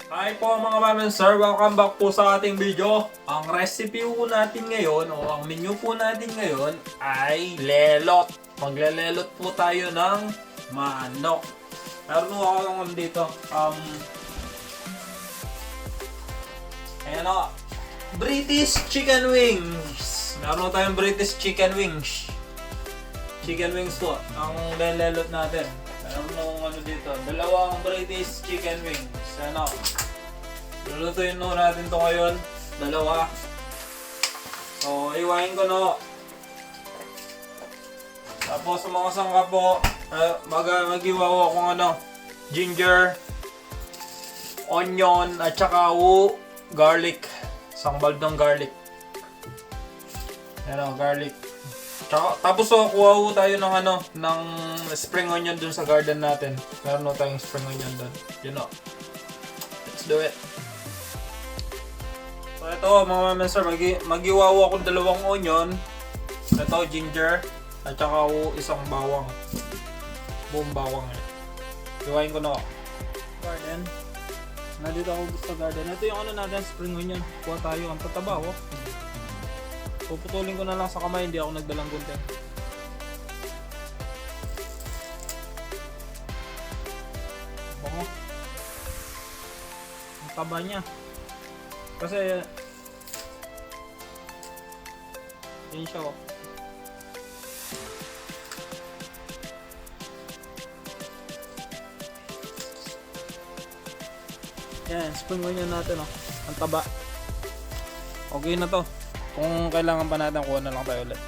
Hi po mga ma'am and sir, welcome back po sa ating video. Ang recipe po natin ngayon o ang menu po natin ngayon ay lelot. Maglelelot po tayo ng manok. Meron po ako lang dito. Ayan o. British chicken wings. Meron tayong British chicken wings. Chicken wings po ang lelelot natin. Meron nung ano dito, dalawang British chicken wings. Ano? Lulutuin mo natin to ngayon. Dalawa. So, iwain ko no. Tapos sa mga sangka po, mag-iwaw akong ano, ginger, onion, at saka garlic. Isang bulb ng garlic. Yan o, garlic. Tapos kuha tayo ng ano, ng spring onion dun sa garden natin. Meron na tayong spring onion dun. Yun o. Let's do it. So ito mga ma'am and sir, mag-iwaw ako dalawang onion. Ito ginger. At saka isang bawang. Buong bawang. Iwain ko na ako. Garden. Nandito ako sa garden. Ito yung ano natin, spring onion. Kuha tayo. Ang tataba oh. Puputulin ko na lang sa kamay, hindi ako nagdalang gunting. Bango. Ang taba niya. Kasi yun siya oh. Yan, spring onion natin oh. Ang taba. Okay na to. Kung kailangan pa natin, kuha na lang tayo ulit.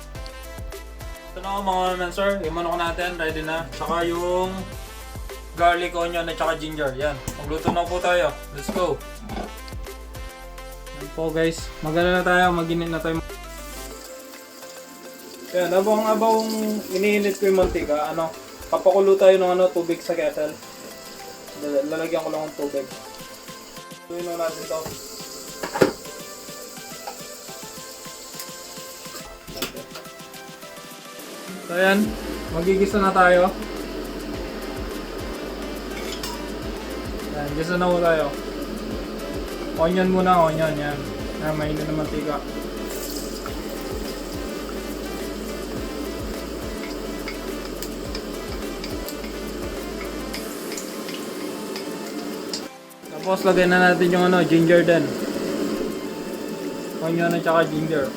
Ito na mga man sir, yung manok natin, ready na. Tsaka yung garlic, onion, at saka ginger. Yan, magluto na po tayo. Let's go! Yan po guys, magana na tayo, mag-init na tayo. Yan, abang iniinit ko yung mantika, papakulo tayo ng tubig sa kettle. Lalagyan ko lang ng tubig. Tuloy na natin ito. So yan, magigisa na tayo. Yan, gisa na mo tayo. Onion muna, onion yan. Yan, mainit na mantika. Tapos lagyan na natin yung ginger din. Onion at saka ginger.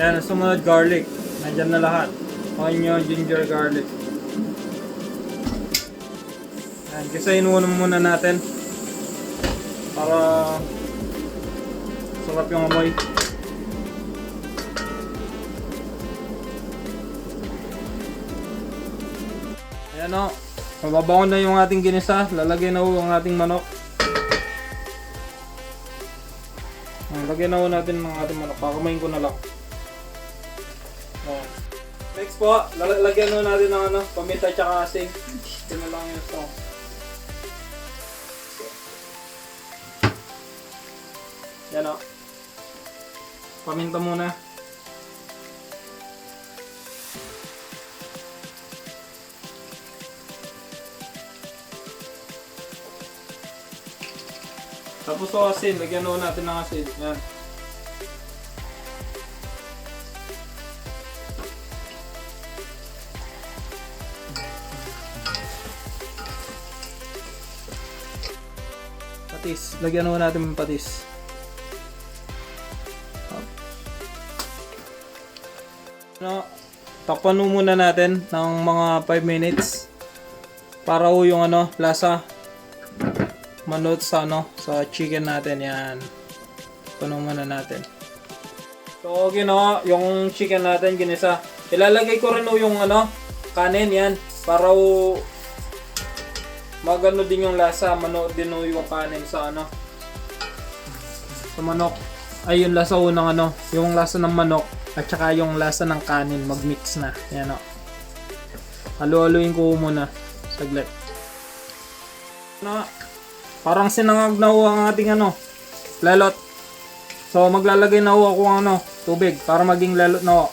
Yan, sumunod garlic. Nandyan na lahat. Onion, ginger, garlic. Yan, gisahin muna natin. Para sarap yung amoy. Ayan o. Mababangon na yung ating ginisa. Lalagay na ang ating manok. Lagyan na natin ng ating manok. Pakamain ko na lang. Next po, lagyan na natin ng paminta at saka asin. Ito na lang yung strong. Yan o. Paminta muna. Tapos asin, lagyan na natin ng asin. Yan. Patis. Lagyan naman natin ng patis. Takpan muna natin ng mga 5 minutes para yung lasa manot sa sa chicken natin. Yan. Takpan muna natin. So ginawa yung chicken natin ginisa. Ilalagay ko rin yung kanin yan para magano din yung lasa, din yung kanin sa sa manok. Ay yung lasa unang yung lasa ng manok at saka yung lasa ng kanin magmix na. Yan o. Halo-haluin ko muna saglit. Parang sinangag na ang ating lelot. So maglalagay na ako ng tubig para maging lelot na.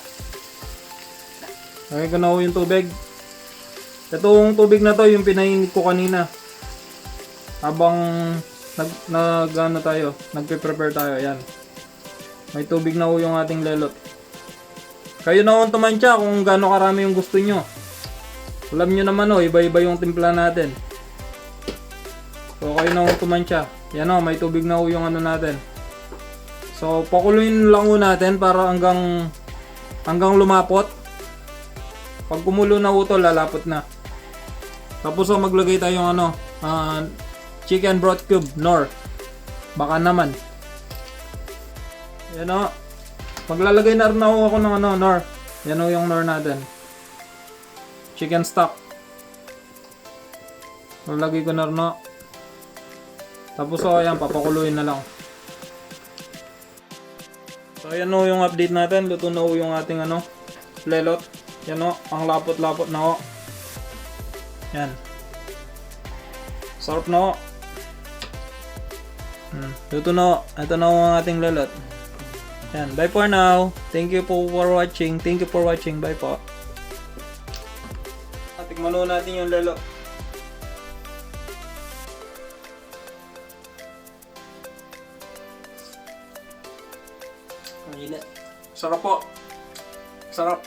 Lagay ko na ho yung tubig. Itong tubig na to, yung pinainit ko kanina. Habang nagpe-prepare tayo. Ayan. May tubig na ho yung ating lelot. Kayo na ho tumantya kung gaano karami yung gusto nyo. Alam nyo naman ho, iba-iba yung timpla natin. So kayo na ho tumantya. Yan ho, may tubig na ho yung ano natin. So pakuluin lang ho natin para hanggang lumapot. Pag kumulo na ho to, lalapot na. Tapos maglagay tayong chicken broth cube, nor. Baka naman. Yan o. Maglalagay na rin ako ng nor. Yan o yung nor natin. Chicken stock. Lalagay ko na rin o. Tapos ayan, papakuluin na lang. So yan o yung update natin. Luto na o yung ating lelot. Yan o, ang lapot-lapot na o. Yan. Sarap na o. Luto na o. Ito na o ang ating lelot. Yan. Bye for now. Thank you for watching. Thank you for watching. Bye po. Tikman na natin yung lelot. Ang init. Sarap po. Sarap.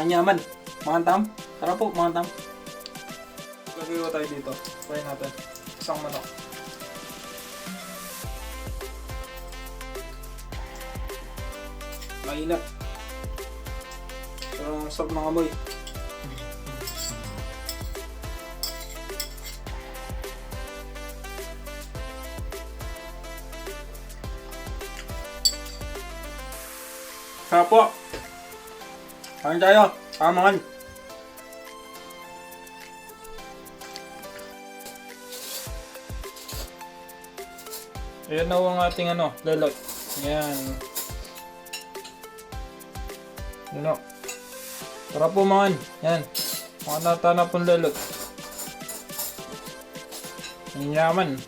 Manyaman. Makantam. Sarap po. Makantam. Lagay ko tayo dito. Try natin. Isang manok. Mainit. Pero ang sarap ng amoy. Sarap po. Kain tayo. Kamangan. Ayan na ang ating lelot. Ayan. Yan o. Tara po man. Yan. Mga natanap pong lelot. Ang yaman.